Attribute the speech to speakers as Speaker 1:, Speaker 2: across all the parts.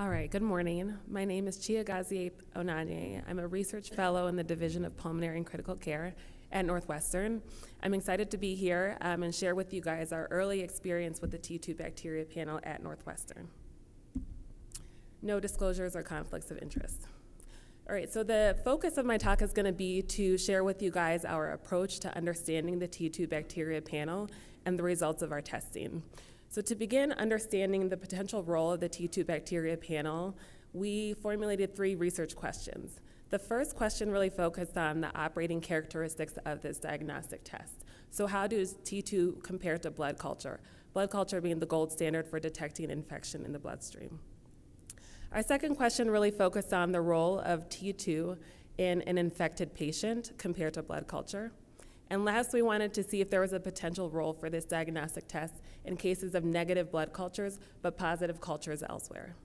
Speaker 1: All right, good morning. My name is Chiagozie Ononye. I'm a research fellow in the Division of Pulmonary and Critical Care at Northwestern. I'm excited to be here and share with you guys our early experience with the T2Bacteria panel at Northwestern. No disclosures or conflicts of interest. All right, so the focus of my talk is going to be to share with you guys our approach to understanding the T2Bacteria panel and the results of our testing. So to begin understanding the potential role of the T2Bacteria panel, we formulated 3 research questions. The first question really focused on the operating characteristics of this diagnostic test. So how does T2 compare to blood culture? Blood culture being the gold standard for detecting infection in the bloodstream. Our second question really focused on the role of T2 in an infected patient compared to blood culture. And last, we wanted to see if there was a potential role for this diagnostic test in cases of negative blood cultures, but positive cultures elsewhere.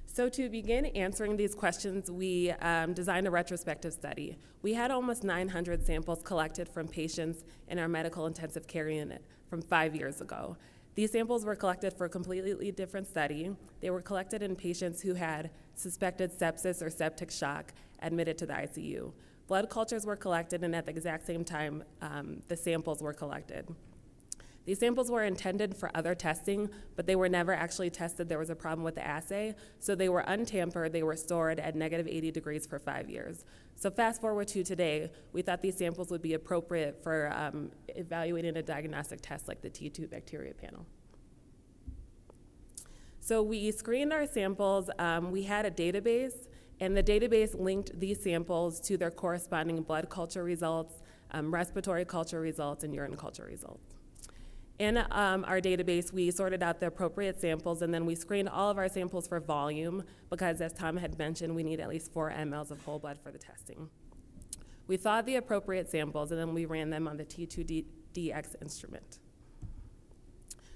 Speaker 1: So to begin answering these questions, we designed a retrospective study. We had almost 900 samples collected from patients in our medical intensive care unit from 5 years ago. These samples were collected for a completely different study. They were collected in patients who had suspected sepsis or septic shock admitted to the ICU. Blood cultures were collected, and at the exact same time, the samples were collected. These samples were intended for other testing, but they were never actually tested. There was a problem with the assay, so they were untampered. They were stored at -80 degrees for 5 years. So fast forward to today, we thought these samples would be appropriate for evaluating a diagnostic test like the T2Bacteria panel. So we screened our samples. We had a database, and the database linked these samples to their corresponding blood culture results, respiratory culture results, and urine culture results. In our database, we sorted out the appropriate samples, and then we screened all of our samples for volume because, as Tom had mentioned, we need at least 4 mLs of whole blood for the testing. We thawed the appropriate samples, and then we ran them on the T2DX instrument.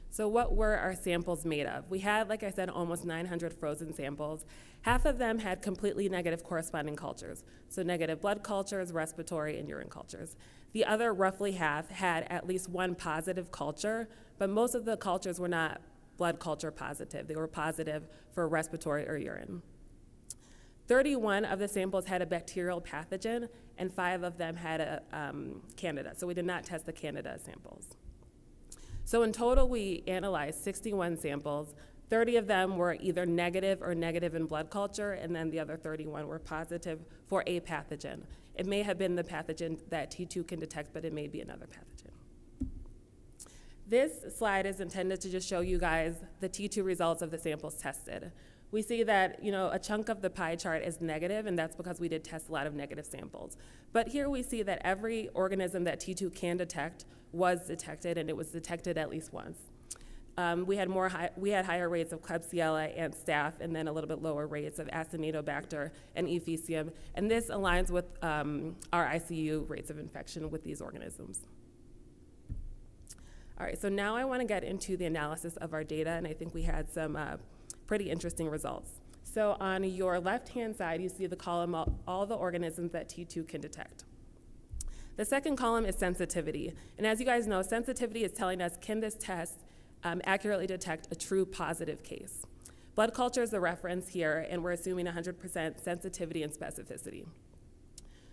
Speaker 1: So what were our samples made of? We had, like I said, almost 900 frozen samples. Half of them had completely negative corresponding cultures, so negative blood cultures, respiratory, and urine cultures. The other roughly half had at least 1 positive culture, but most of the cultures were not blood culture positive. They were positive for respiratory or urine. 31 of the samples had a bacterial pathogen, and 5 of them had a Candida, so we did not test the Candida samples. So in total, we analyzed 61 samples. 30 of them were either negative or negative in blood culture, and then the other 31 were positive for a pathogen. It may have been the pathogen that T2 can detect, but it may be another pathogen. This slide is intended to just show you guys the T2 results of the samples tested. We see that, a chunk of the pie chart is negative, and that's because we did test a lot of negative samples. But here we see that every organism that T2 can detect was detected, and it was detected at least once. We had higher rates of Klebsiella and staph, and then a little bit lower rates of Acinetobacter and Ephesium, and this aligns with our ICU rates of infection with these organisms. All right, so now I want to get into the analysis of our data, and I think we had some pretty interesting results. So on your left-hand side, you see the column of all the organisms that T2 can detect. The second column is sensitivity, and as you guys know, sensitivity is telling us, can this test accurately detect a true positive case? Blood culture is the reference here, and we're assuming 100% sensitivity and specificity.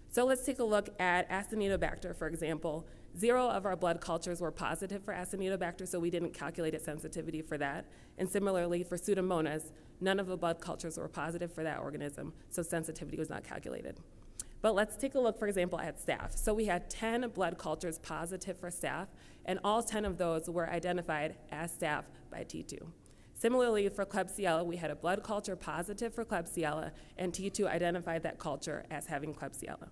Speaker 1: So let's take a look at Acinetobacter, for example. 0 of our blood cultures were positive for Acinetobacter, so we didn't calculate a sensitivity for that. And similarly, for Pseudomonas, none of the blood cultures were positive for that organism, so sensitivity was not calculated. But let's take a look, for example, at staph. So we had 10 blood cultures positive for staph, and all 10 of those were identified as staph by T2. Similarly, for Klebsiella, we had a blood culture positive for Klebsiella, and T2 identified that culture as having Klebsiella.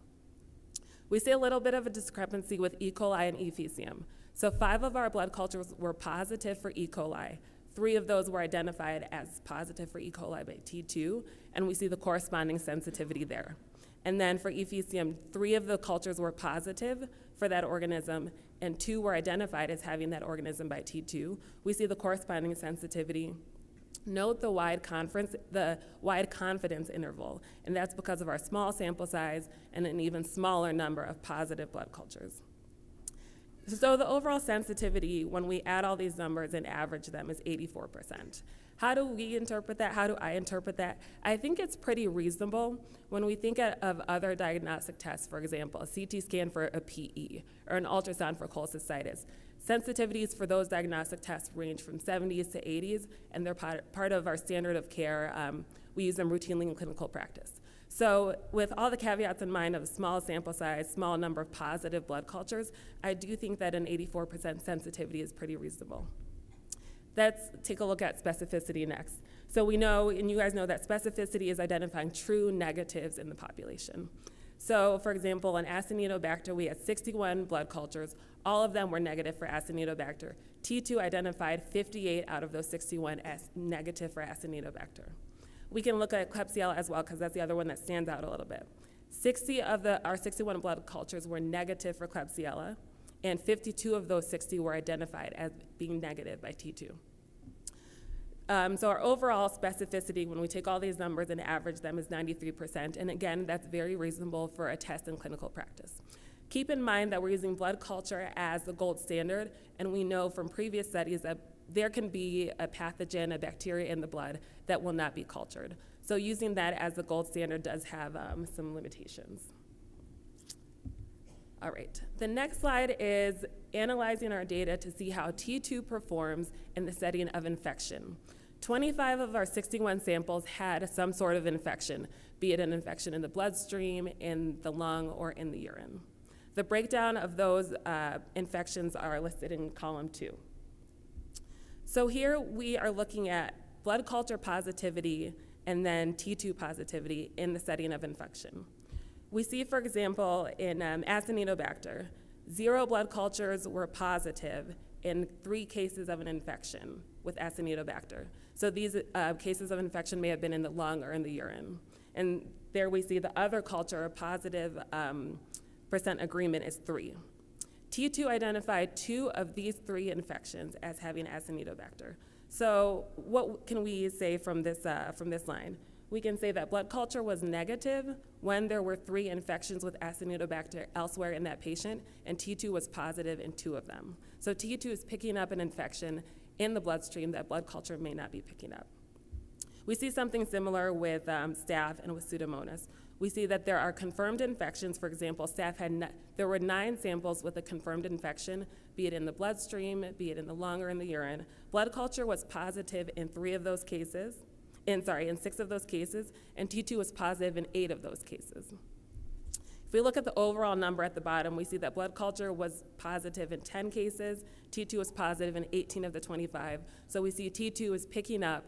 Speaker 1: We see a little bit of a discrepancy with E. coli and Ephesium. So 5 of our blood cultures were positive for E. coli. 3 of those were identified as positive for E. coli by T2, and we see the corresponding sensitivity there. And then for Ephesium, 3 of the cultures were positive for that organism, and 2 were identified as having that organism by T2. We see the corresponding sensitivity. Note the wide confidence interval, and that's because of our small sample size and an even smaller number of positive blood cultures. So the overall sensitivity, when we add all these numbers and average them, is 84%. How do we interpret that? How do I interpret that? I think it's pretty reasonable when we think of other diagnostic tests, for example, a CT scan for a PE or an ultrasound for cholecystitis. Sensitivities for those diagnostic tests range from 70s to 80s, and they're part of our standard of care. We use them routinely in clinical practice. So with all the caveats in mind of a small sample size, small number of positive blood cultures, I do think that an 84% sensitivity is pretty reasonable. Let's take a look at specificity next. So we know, and you guys know, that specificity is identifying true negatives in the population. So for example, in Acinetobacter, we had 61 blood cultures. All of them were negative for Acinetobacter. T2 identified 58 out of those 61 as negative for Acinetobacter. We can look at Klebsiella as well, because that's the other one that stands out a little bit. 60 of our 61 blood cultures were negative for Klebsiella, and 52 of those 60 were identified as being negative by T2. So our overall specificity, when we take all these numbers and average them, is 93%. And again, that's very reasonable for a test in clinical practice. Keep in mind that we're using blood culture as the gold standard, and we know from previous studies that there can be a pathogen, a bacteria in the blood that will not be cultured. So using that as the gold standard does have some limitations. All right, the next slide is analyzing our data to see how T2 performs in the setting of infection. 25 of our 61 samples had some sort of infection, be it an infection in the bloodstream, in the lung, or in the urine. The breakdown of those infections are listed in column 2. So here we are looking at blood culture positivity and then T2 positivity in the setting of infection. We see, for example, in Acinetobacter, 0 blood cultures were positive in 3 cases of an infection with Acinetobacter. So these cases of infection may have been in the lung or in the urine. And there we see the other culture positive percent agreement is 3. T2 identified 2 of these 3 infections as having Acinetobacter. So what can we say from this line? We can say that blood culture was negative when there were 3 infections with Acinetobacter elsewhere in that patient, and T2 was positive in 2 of them. So T2 is picking up an infection in the bloodstream that blood culture may not be picking up. We see something similar with staph and with Pseudomonas. We see that there are confirmed infections. For example, staph there were 9 samples with a confirmed infection, be it in the bloodstream, be it in the lung or in the urine. Blood culture was positive in 3 of those cases, in 6 of those cases, and T2 was positive in 8 of those cases. If we look at the overall number at the bottom, we see that blood culture was positive in 10 cases, T2 was positive in 18 of the 25. So we see T2 is picking up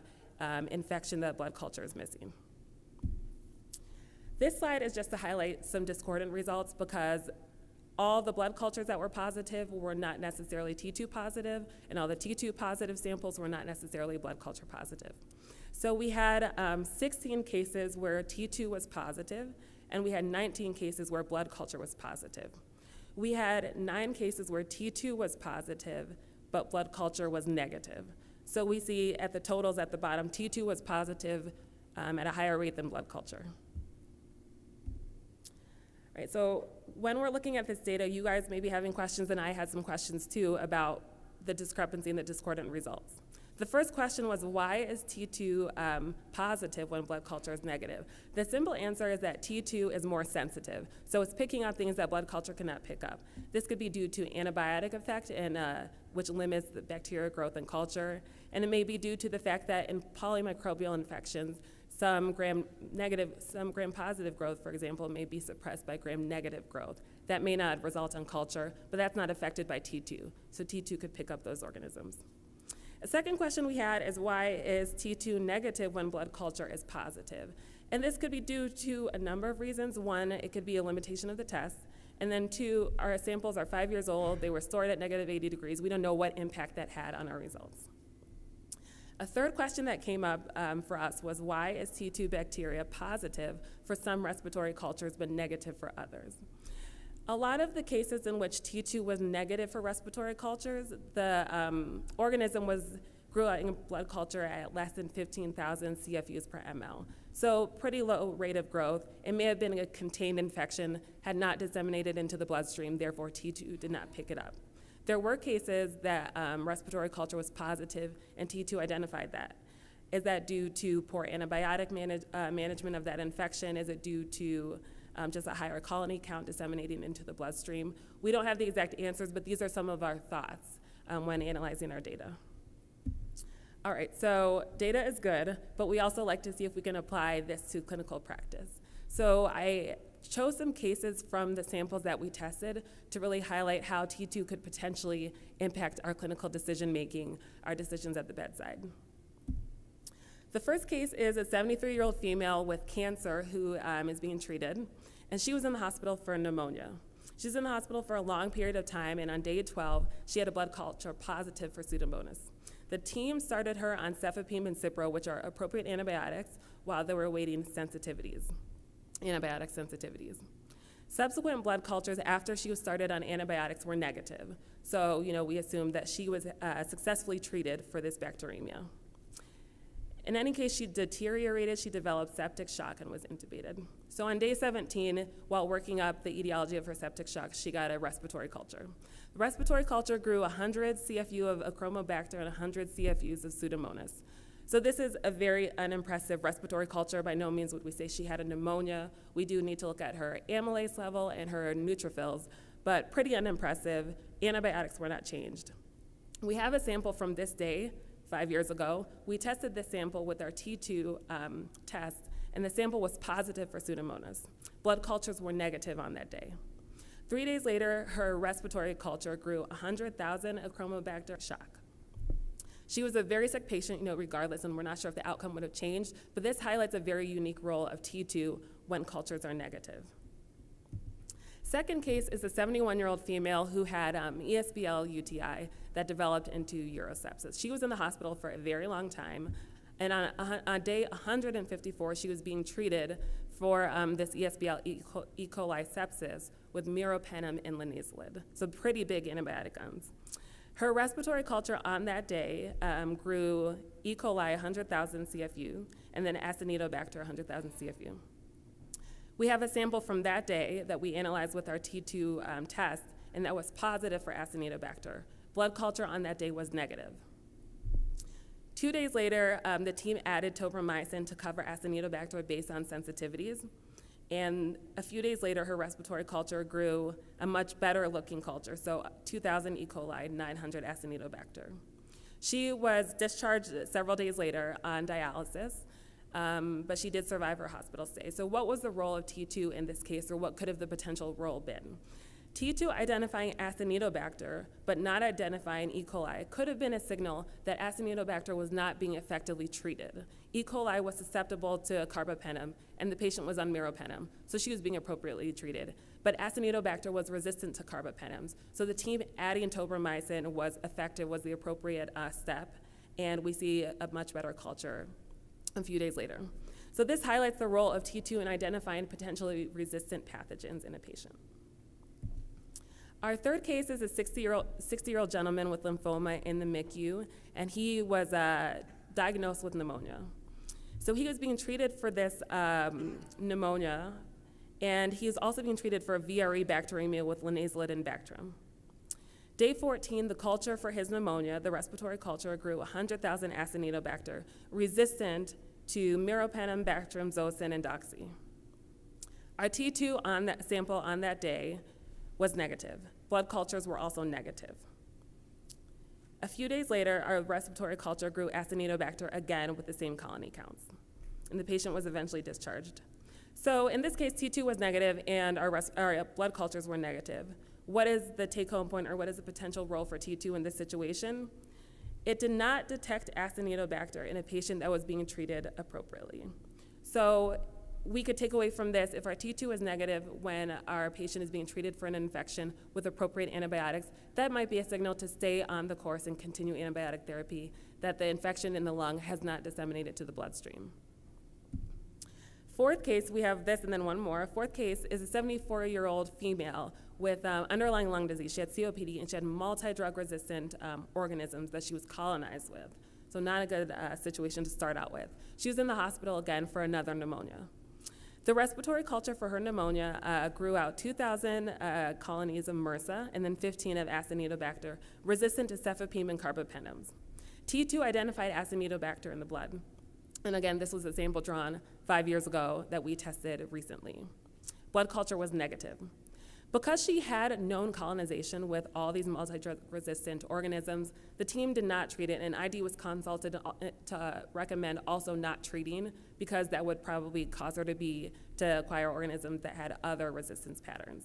Speaker 1: infection that blood culture is missing. This slide is just to highlight some discordant results because all the blood cultures that were positive were not necessarily T2 positive, and all the T2 positive samples were not necessarily blood culture positive. So we had 16 cases where T2 was positive, and we had 19 cases where blood culture was positive. We had 9 cases where T2 was positive, but blood culture was negative. So we see at the totals at the bottom, T2 was positive at a higher rate than blood culture. All right, so when we're looking at this data, you guys may be having questions, and I had some questions too about the discrepancy and the discordant results. The first question was, why is T2 positive when blood culture is negative? The simple answer is that T2 is more sensitive, so it's picking up things that blood culture cannot pick up. This could be due to antibiotic effect, which limits the bacterial growth and culture, and it may be due to the fact that in polymicrobial infections, some gram-positive growth, for example, may be suppressed by gram-negative growth. That may not result in culture, but that's not affected by T2, so T2 could pick up those organisms. A second question we had is, why is T2 negative when blood culture is positive? And this could be due to a number of reasons. 1, it could be a limitation of the test. And then 2, our samples are 5 years old. They were stored at negative 80 degrees. We don't know what impact that had on our results. A third question that came up for us was, why is T2Bacteria positive for some respiratory cultures but negative for others? A lot of the cases in which T2 was negative for respiratory cultures, the organism grew out in blood culture at less than 15,000 CFUs per ml. So pretty low rate of growth. It may have been a contained infection, had not disseminated into the bloodstream, therefore T2 did not pick it up. There were cases that respiratory culture was positive, and T2 identified that. Is that due to poor antibiotic management of that infection? Is it due to just a higher colony count disseminating into the bloodstream? We don't have the exact answers, but these are some of our thoughts when analyzing our data. All right, so data is good, but we also like to see if we can apply this to clinical practice. So I chose some cases from the samples that we tested to really highlight how T2 could potentially impact our clinical decision-making, our decisions at the bedside. The first case is a 73-year-old female with cancer who is being treated, and she was in the hospital for pneumonia. She was in the hospital for a long period of time, and on day 12, she had a blood culture positive for Pseudomonas. The team started her on cefepime and Cipro, which are appropriate antibiotics, while they were awaiting antibiotic sensitivities. Subsequent blood cultures after she was started on antibiotics were negative. So, we assumed that she was successfully treated for this bacteremia. In any case, she deteriorated, she developed septic shock and was intubated. So on day 17, while working up the etiology of her septic shock, she got a respiratory culture. The respiratory culture grew 100 CFU of Achromobacter and 100 CFUs of Pseudomonas. So this is a very unimpressive respiratory culture. By no means would we say she had a pneumonia. We do need to look at her amylase level and her neutrophils, but pretty unimpressive. Antibiotics were not changed. We have a sample from this day, 5 years ago. We tested this sample with our T2 test, and the sample was positive for Pseudomonas. Blood cultures were negative on that day. 3 days later, her respiratory culture grew 100,000 Achromobacter shock. She was a very sick patient, regardless, and we're not sure if the outcome would have changed, but this highlights a very unique role of T2 when cultures are negative. Second case is a 71-year-old female who had ESBL UTI that developed into urosepsis. She was in the hospital for a very long time, and on day 154, she was being treated for this ESBL E. coli sepsis with meropenem and linezolid, so pretty big antibiotic guns. Her respiratory culture on that day grew E. coli 100,000 CFU and then Acinetobacter 100,000 CFU. We have a sample from that day that we analyzed with our T2 test, and that was positive for Acinetobacter. Blood culture on that day was negative. 2 days later, the team added tobramycin to cover Acinetobacter based on sensitivities. And a few days later, her respiratory culture grew a much better looking culture, so 2,000 E. coli, 900 Acinetobacter. She was discharged several days later on dialysis, but she did survive her hospital stay. So what was the role of T2 in this case, or what could have the potential role been? T2 identifying Acinetobacter, but not identifying E. coli, could have been a signal that Acinetobacter was not being effectively treated. E. coli was susceptible to carbapenem, and the patient was on meropenem, so she was being appropriately treated. But Acinetobacter was resistant to carbapenems, so the team adding tobramycin was effective, was the appropriate step, and we see a much better culture a few days later. So this highlights the role of T2 in identifying potentially resistant pathogens in a patient. Our third case is a 60-year-old gentleman with lymphoma in the MICU, and he was diagnosed with pneumonia. So he was being treated for this pneumonia, and he was also being treated for a VRE bacteremia with linezolid and Bactrim. Day 14, the culture for his pneumonia, the respiratory culture, grew 100,000 Acinetobacter, resistant to meropenem, Bactrim, Zosyn, and Doxy. Our T2 on that sample on that day was negative. Blood cultures were also negative. A few days later, our respiratory culture grew Acinetobacter again with the same colony counts, and the patient was eventually discharged. So in this case, T2 was negative and our blood cultures were negative. What is the take-home point, or what is the potential role for T2 in this situation? It did not detect Acinetobacter in a patient that was being treated appropriately. So we could take away from this, if our T2 is negative when our patient is being treated for an infection with appropriate antibiotics, that might be a signal to stay on the course and continue antibiotic therapy, that the infection in the lung has not disseminated to the bloodstream. Fourth case, we have this and then one more. Fourth case is a 74-year-old female with underlying lung disease. She had COPD and she had multi-drug resistant organisms that she was colonized with. So not a good situation to start out with. She was in the hospital again for another pneumonia. The respiratory culture for her pneumonia grew out 2,000 colonies of MRSA and then 15 of Acinetobacter resistant to cefepime and carbapenems. T2 identified Acinetobacter in the blood. And again, this was a sample drawn 5 years ago that we tested recently. Blood culture was negative. Because she had known colonization with all these multi-drug-resistant organisms, the team did not treat it, and ID was consulted to recommend also not treating because that would probably cause her to acquire organisms that had other resistance patterns.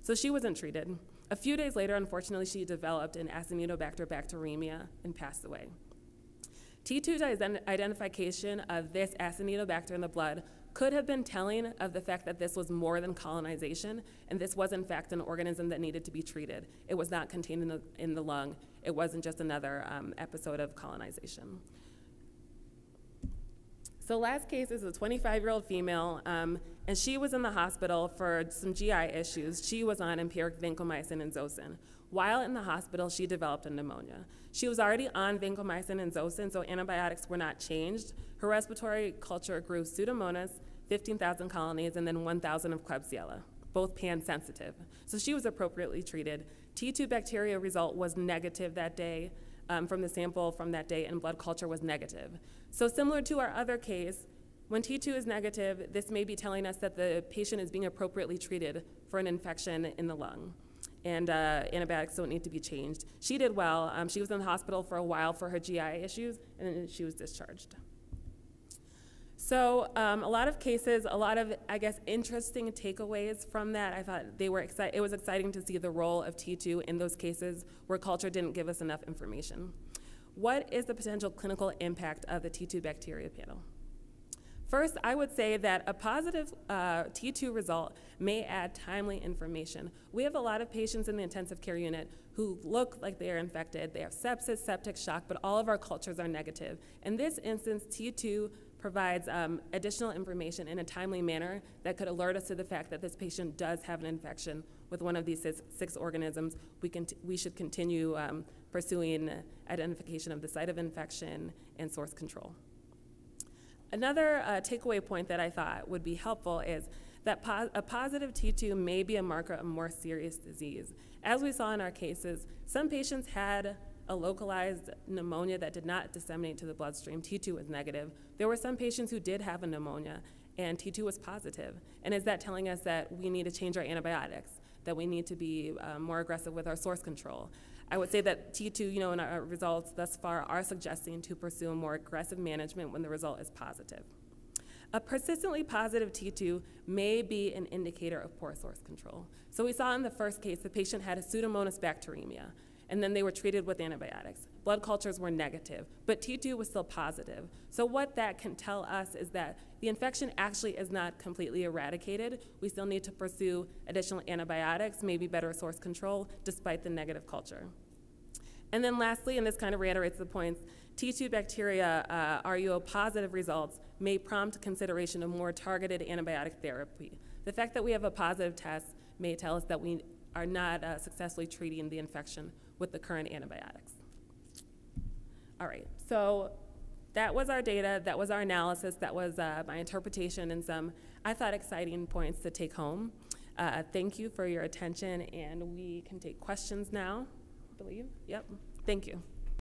Speaker 1: So she wasn't treated. A few days later, unfortunately, she developed an Acinetobacter bacteremia and passed away. T2's identification of this Acinetobacter in the blood could have been telling of the fact that this was more than colonization, and this was in fact an organism that needed to be treated. It was not contained in the lung. It wasn't just another episode of colonization. So last case is a 25-year-old female, and she was in the hospital for some GI issues. She was on empiric vancomycin and Zosyn. While in the hospital, she developed a pneumonia. She was already on vancomycin and Zosyn, so antibiotics were not changed. Her respiratory culture grew Pseudomonas, 15,000 colonies, and then 1,000 of Klebsiella, both pan-sensitive. So she was appropriately treated. T2Bacteria result was negative that day from the sample from that day, and blood culture was negative. So similar to our other case, when T2 is negative, this may be telling us that the patient is being appropriately treated for an infection in the lung, and antibiotics don't need to be changed. She did well. She was in the hospital for a while for her GI issues, and then she was discharged. So a lot of cases, a lot of, I guess, interesting takeaways from that. I thought it was exciting to see the role of T2 in those cases where culture didn't give us enough information. What is the potential clinical impact of the T2Bacteria panel? First, I would say that a positive T2 result may add timely information. We have a lot of patients in the intensive care unit who look like they are infected. They have sepsis, septic shock, but all of our cultures are negative. In this instance, T2 provides additional information in a timely manner that could alert us to the fact that this patient does have an infection with one of these six organisms. We should continue pursuing identification of the site of infection and source control. Another takeaway point that I thought would be helpful is that a positive T2 may be a marker of more serious disease. As we saw in our cases, some patients had a localized pneumonia that did not disseminate to the bloodstream. T2 was negative. There were some patients who did have a pneumonia, and T2 was positive. And is that telling us that we need to change our antibiotics, that we need to be more aggressive with our source control? I would say that T2, in our results thus far, are suggesting to pursue a more aggressive management when the result is positive. A persistently positive T2 may be an indicator of poor source control. So we saw in the first case, the patient had a Pseudomonas bacteremia, and then they were treated with antibiotics. Blood cultures were negative, but T2 was still positive. So what that can tell us is that the infection actually is not completely eradicated. We still need to pursue additional antibiotics, maybe better source control, despite the negative culture. And then lastly, and this kind of reiterates the points, T2Bacteria RUO positive results may prompt consideration of more targeted antibiotic therapy. The fact that we have a positive test may tell us that we are not successfully treating the infection with the current antibiotics. All right, so that was our data, that was our analysis, that was my interpretation and some, I thought, exciting points to take home. Thank you for your attention, and we can take questions now, I believe. Yep, thank you.